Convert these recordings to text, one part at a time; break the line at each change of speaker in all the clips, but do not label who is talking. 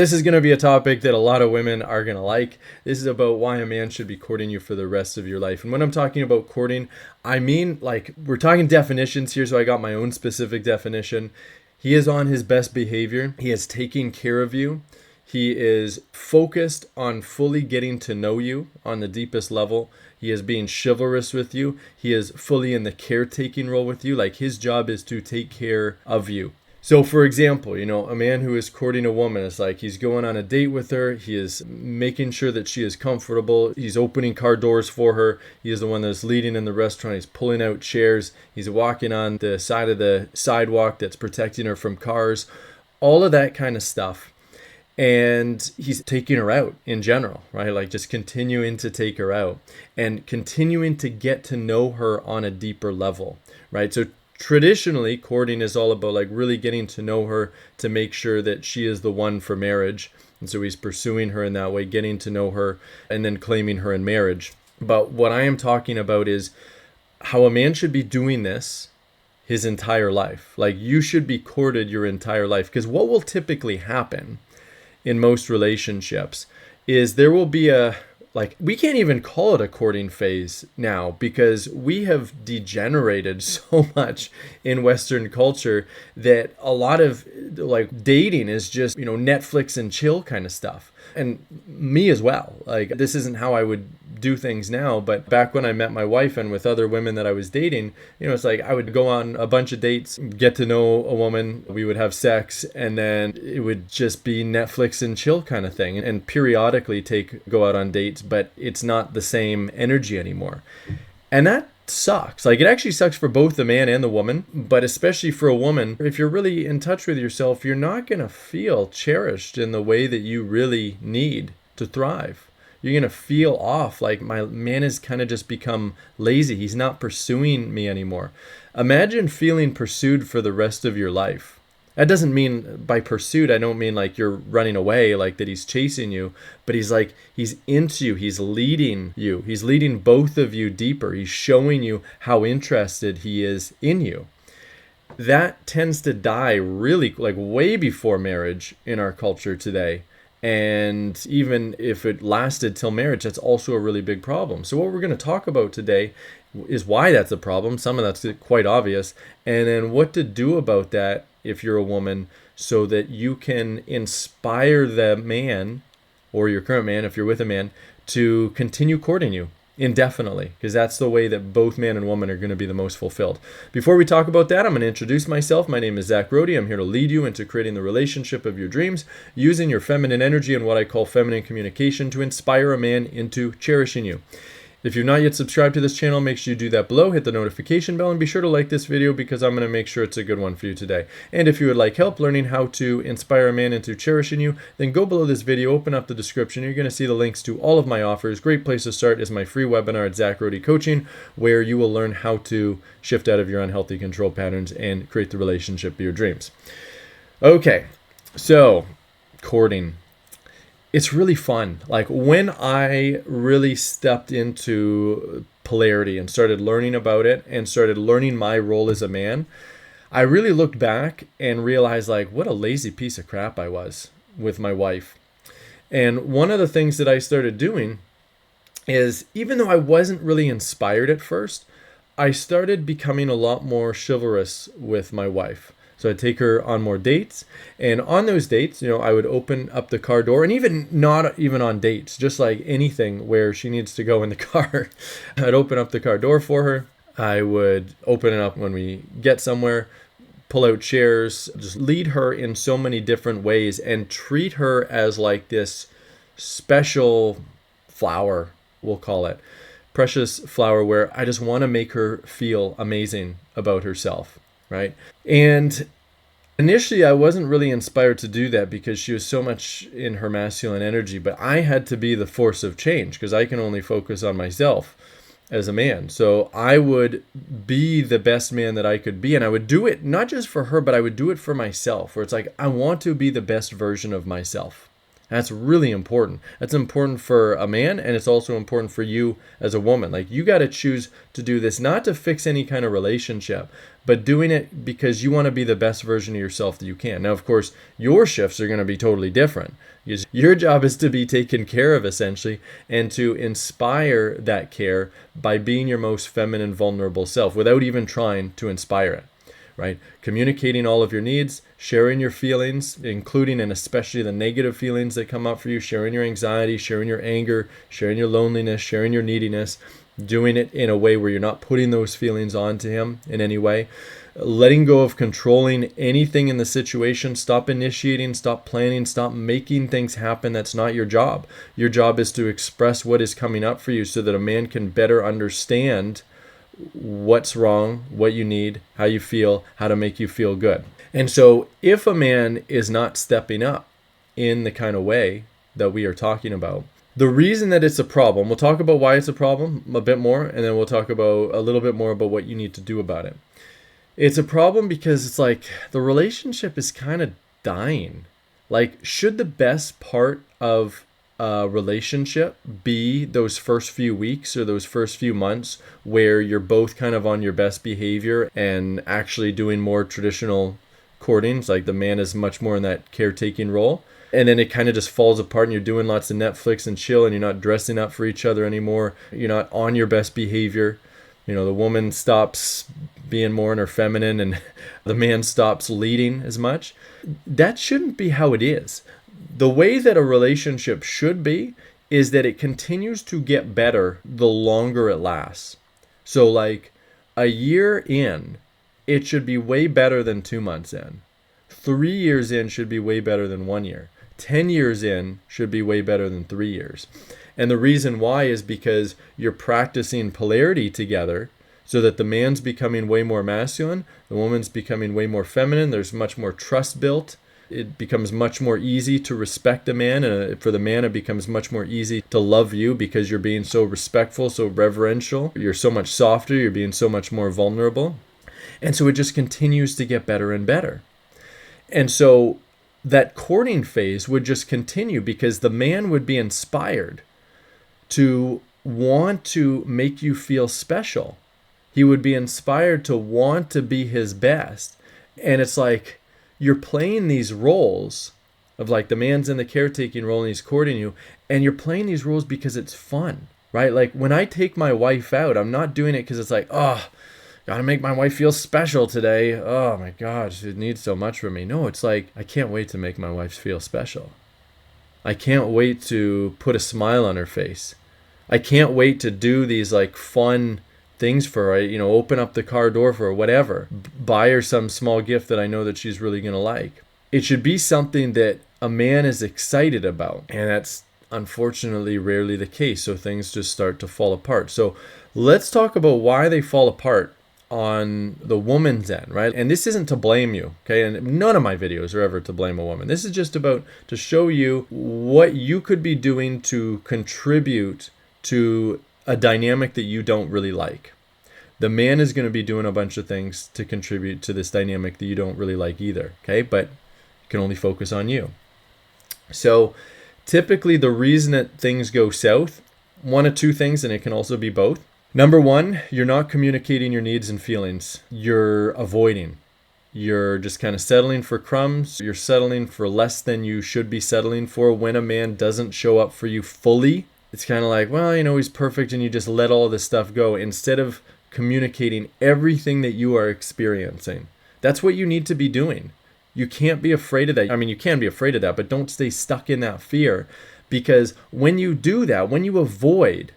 This is going to be a topic that a lot of women are going to like. This is about why a man should be courting you for the rest of your life. And when I'm talking about courting, I mean, like, we're talking definitions here, so I got my own specific definition. He is on his best behavior. He is taking care of you. He is focused on fully getting to know you on the deepest level. He is being chivalrous with you. He is fully in the caretaking role with you. Like, his job is to take care of you. So, for example, a man who is courting a woman, is like he's going on a date with her. He is making sure that she is comfortable. He's opening car doors for her. He is the one that's leading in the restaurant. He's pulling out chairs. He's walking on the side of the sidewalk that's protecting her from cars. All of that kind of stuff. And he's taking her out in general, right? Like, just continuing to take her out and continuing to get to know her on a deeper level, right? So traditionally, courting is all about like really getting to know her to make sure that she is the one for marriage. And so he's pursuing her in that way, getting to know her, and then claiming her in marriage. But what I am talking about is how a man should be doing this his entire life. Like, you should be courted your entire life, because what will typically happen in most relationships is there will be we can't even call it a courting phase now, because we have degenerated so much in Western culture that a lot of like dating is just, Netflix and chill kind of stuff. And me as well. Like, this isn't how I would do things now, but back when I met my wife and with other women that I was dating, it's like I would go on a bunch of dates, get to know a woman, we would have sex, and then it would just be Netflix and chill kind of thing, and periodically go out on dates, but it's not the same energy anymore. And that sucks. Like, it actually sucks for both the man and the woman, but especially for a woman. If you're really in touch with yourself, you're not going to feel cherished in the way that you really need to thrive. You're going to feel off, like my man has kind of just become lazy. He's not pursuing me anymore. Imagine feeling pursued for the rest of your life. That doesn't mean, by pursuit, I don't mean like you're running away, like that he's chasing you, but he's into you, he's leading you, he's leading both of you deeper, he's showing you how interested he is in you. That tends to die really, like, way before marriage in our culture today. And even if it lasted till marriage, that's also a really big problem. So what we're going to talk about today is why that's a problem. Some of that's quite obvious. And then what to do about that if you're a woman, so that you can inspire the man, or your current man if you're with a man, to continue courting you indefinitely, because that's the way that both man and woman are going to be the most fulfilled. Before we talk about that, I'm going to introduce myself. My name is Zach Brody. I'm here to lead you into creating the relationship of your dreams, using your feminine energy and what I call feminine communication to inspire a man into cherishing you. If you're not yet subscribed to this channel, make sure you do that below. Hit the notification bell and be sure to like this video, because I'm going to make sure it's a good one for you today. And if you would like help learning how to inspire a man into cherishing you, then go below this video, open up the description. You're going to see the links to all of my offers. Great place to start is my free webinar at Zach Brody Coaching, where you will learn how to shift out of your unhealthy control patterns and create the relationship of your dreams. Okay, so courting. It's really fun. Like, when I really stepped into polarity and started learning about it and started learning my role as a man, I really looked back and realized, like, what a lazy piece of crap I was with my wife. And one of the things that I started doing is, even though I wasn't really inspired at first, I started becoming a lot more chivalrous with my wife. So I'd take her on more dates, and on those dates, I would open up the car door, and even not even on dates, just like anything where she needs to go in the car, I'd open up the car door for her. I would open it up when we get somewhere, pull out chairs, just lead her in so many different ways and treat her as like this special flower, we'll call it, precious flower, where I just want to make her feel amazing about herself. Right? And initially, I wasn't really inspired to do that because she was so much in her masculine energy, but I had to be the force of change because I can only focus on myself as a man. So I would be the best man that I could be, and I would do it not just for her, but I would do it for myself, where it's like, I want to be the best version of myself. That's really important. That's important for a man, and it's also important for you as a woman. Like, you got to choose to do this not to fix any kind of relationship, but doing it because you want to be the best version of yourself that you can. Now, of course, your shifts are going to be totally different. Because your job is to be taken care of, essentially, and to inspire that care by being your most feminine, vulnerable self without even trying to inspire it. Right? Communicating all of your needs, sharing your feelings, including and especially the negative feelings that come up for you, sharing your anxiety, sharing your anger, sharing your loneliness, sharing your neediness, doing it in a way where you're not putting those feelings onto him in any way. Letting go of controlling anything in the situation. Stop initiating, stop planning, stop making things happen. That's not your job. Your job is to express what is coming up for you so that a man can better understand what's wrong, what you need, how you feel, how to make you feel good. And so if a man is not stepping up in the kind of way that we are talking about, the reason that it's a problem, we'll talk about why it's a problem a bit more, and then we'll talk about a little bit more about what you need to do about it. It's a problem because it's like the relationship is kind of dying. Like, should the best part of relationship be those first few weeks or those first few months where you're both kind of on your best behavior and actually doing more traditional courtings, like the man is much more in that caretaking role, and then it kind of just falls apart and you're doing lots of Netflix and chill and you're not dressing up for each other anymore, you're not on your best behavior, the woman stops being more in her feminine and the man stops leading as much. That shouldn't be how it is. The way that a relationship should be is that it continues to get better the longer it lasts. So like a year in, it should be way better than 2 months in. 3 years in should be way better than 1 year. 10 years in should be way better than 3 years. And the reason why is because you're practicing polarity together so that the man's becoming way more masculine, the woman's becoming way more feminine, there's much more trust built. It becomes much more easy to respect a man, and for the man it becomes much more easy to love you because you're being so respectful, so reverential. You're so much softer, you're being so much more vulnerable. And so it just continues to get better and better. And so that courting phase would just continue because the man would be inspired to want to make you feel special. He would be inspired to want to be his best. And it's like, you're playing these roles of like the man's in the caretaking role and he's courting you, and you're playing these roles because it's fun, right? Like when I take my wife out, I'm not doing it because it's like, oh, gotta make my wife feel special today. Oh my God, she needs so much from me. No, it's like, I can't wait to make my wife feel special. I can't wait to put a smile on her face. I can't wait to do these like fun things for her, open up the car door for her, whatever, buy her some small gift that I know that she's really going to like. It should be something that a man is excited about, and that's unfortunately rarely the case, so things just start to fall apart. So let's talk about why they fall apart on the woman's end, right? And this isn't to blame you, okay? And none of my videos are ever to blame a woman. This is just about to show you what you could be doing to contribute to a dynamic that you don't really like. The man is going to be doing a bunch of things to contribute to this dynamic that you don't really like either, okay? But you can only focus on you. So typically the reason that things go south, one of two things, and it can also be both. Number one, you're not communicating your needs and feelings. You're avoiding. You're just kind of settling for crumbs. You're settling for less than you should be settling for. When a man doesn't show up for you fully, it's kind of like, well, he's perfect, and you just let all of this stuff go instead of communicating everything that you are experiencing. That's what you need to be doing. You can't be afraid of that. I mean, you can be afraid of that, but don't stay stuck in that fear, because when you do that, when you avoid,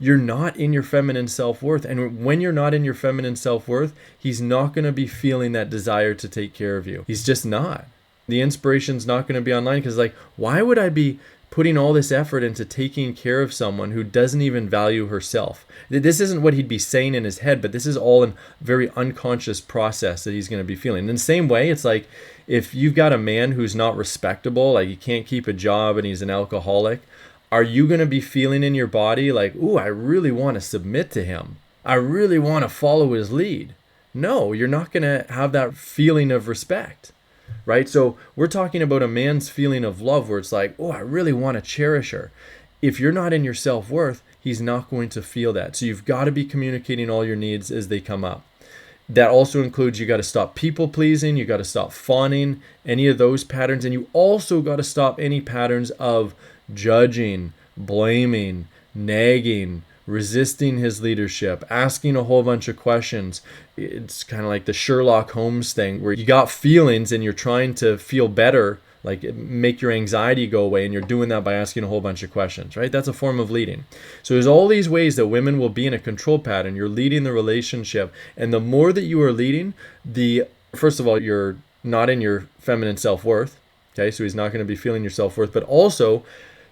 you're not in your feminine self-worth. And when you're not in your feminine self-worth, he's not going to be feeling that desire to take care of you. He's just not. The inspiration's not going to be online because, like, why would I be putting all this effort into taking care of someone who doesn't even value herself? This isn't what he'd be saying in his head, but this is all a very unconscious process that he's going to be feeling. In the same way, it's like if you've got a man who's not respectable, like he can't keep a job and he's an alcoholic, are you going to be feeling in your body like, ooh, I really want to submit to him. I really want to follow his lead? No, you're not going to have that feeling of respect. right? So we're talking about a man's feeling of love where it's like, oh, I really want to cherish her. If you're not in your self-worth, he's not going to feel that. So you've got to be communicating all your needs as they come up. That also includes you got to stop people pleasing, you got to stop fawning, any of those patterns, and you also got to stop any patterns of judging, blaming, nagging, resisting his leadership, asking a whole bunch of questions. It's kind of like the Sherlock Holmes thing where you got feelings and you're trying to feel better, like make your anxiety go away, and you're doing that by asking a whole bunch of questions, right? That's a form of leading. So there's all these ways that women will be in a control pattern. You're leading the relationship, and the more that you are leading, first of all, you're not in your feminine self-worth, okay? So he's not going to be feeling your self-worth, but also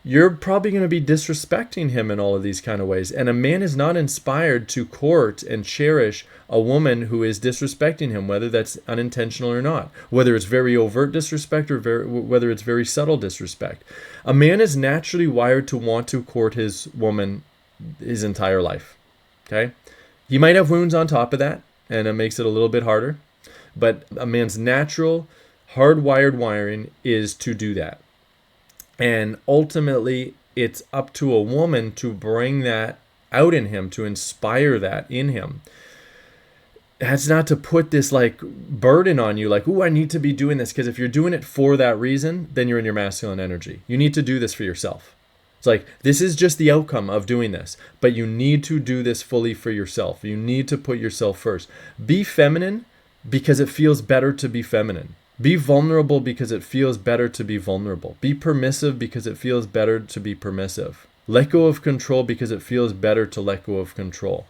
you're probably going to be disrespecting him in all of these kind of ways. And a man is not inspired to court and cherish a woman who is disrespecting him, whether that's unintentional or not, whether it's very overt disrespect or whether it's very subtle disrespect. A man is naturally wired to want to court his woman his entire life, okay? He might have wounds on top of that, and it makes it a little bit harder, but a man's natural, hardwired wiring is to do that. And ultimately, it's up to a woman to bring that out in him, to inspire that in him. That's not to put this like burden on you, like, oh, I need to be doing this. Because if you're doing it for that reason, then you're in your masculine energy. You need to do this for yourself. It's like, this is just the outcome of doing this, but you need to do this fully for yourself. You need to put yourself first. Be feminine because it feels better to be feminine. Be vulnerable because it feels better to be vulnerable. Be permissive because it feels better to be permissive. Let go of control because it feels better to let go of control.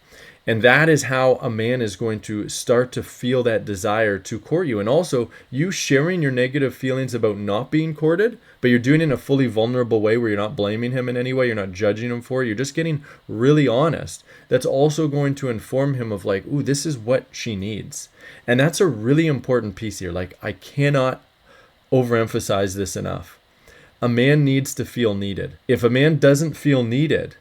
And that is how a man is going to start to feel that desire to court you. And also, you sharing your negative feelings about not being courted, but you're doing it in a fully vulnerable way where you're not blaming him in any way, you're not judging him for it, you're just getting really honest. That's also going to inform him of like, ooh, this is what she needs. And that's a really important piece here. Like, I cannot overemphasize this enough. A man needs to feel needed. If a man doesn't feel needed,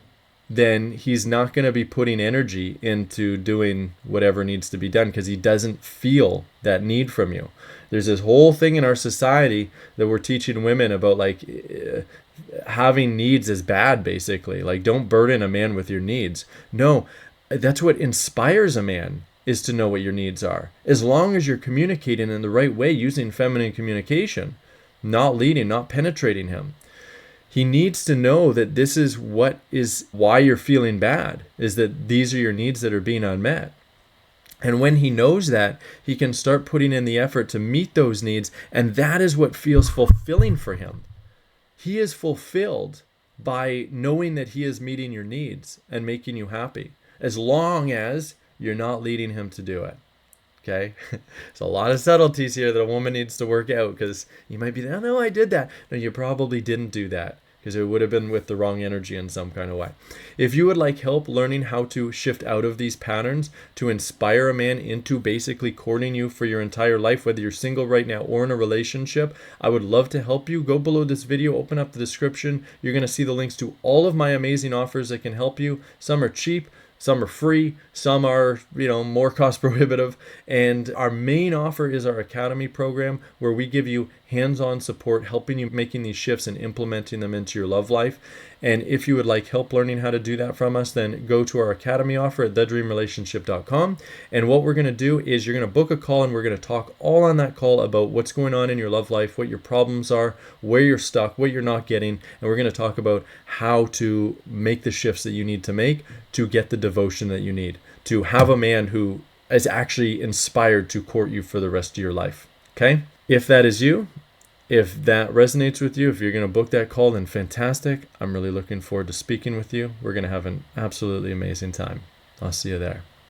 then he's not going to be putting energy into doing whatever needs to be done because he doesn't feel that need from you. There's this whole thing in our society that we're teaching women about like having needs is bad, basically. Like, don't burden a man with your needs. No, that's what inspires a man, is to know what your needs are. As long as you're communicating in the right way using feminine communication, not leading, not penetrating him. He needs to know that this is why you're feeling bad, is that these are your needs that are being unmet. And when he knows that, he can start putting in the effort to meet those needs, and that is what feels fulfilling for him. He is fulfilled by knowing that he is meeting your needs and making you happy, as long as you're not leading him to do it. Okay? There's a lot of subtleties here that a woman needs to work out, because you might be, oh, no, I did that. No, you probably didn't do that, because it would have been with the wrong energy in some kind of way. If you would like help learning how to shift out of these patterns to inspire a man into basically courting you for your entire life, whether you're single right now or in a relationship, I would love to help you. Go below this video, open up the description. You're going to see the links to all of my amazing offers that can help you. Some are cheap, some are free, some are, more cost prohibitive. And our main offer is our Academy program, where we give you hands-on support, helping you making these shifts and implementing them into your love life. And if you would like help learning how to do that from us, then go to our Academy offer at thedreamrelationship.com. And what we're going to do is you're going to book a call, and we're going to talk all on that call about what's going on in your love life, what your problems are, where you're stuck, what you're not getting. And we're going to talk about how to make the shifts that you need to make to get the devotion that you need, to have a man who is actually inspired to court you for the rest of your life. Okay? If that is you, if that resonates with you, if you're going to book that call, then fantastic. I'm really looking forward to speaking with you. We're going to have an absolutely amazing time. I'll see you there.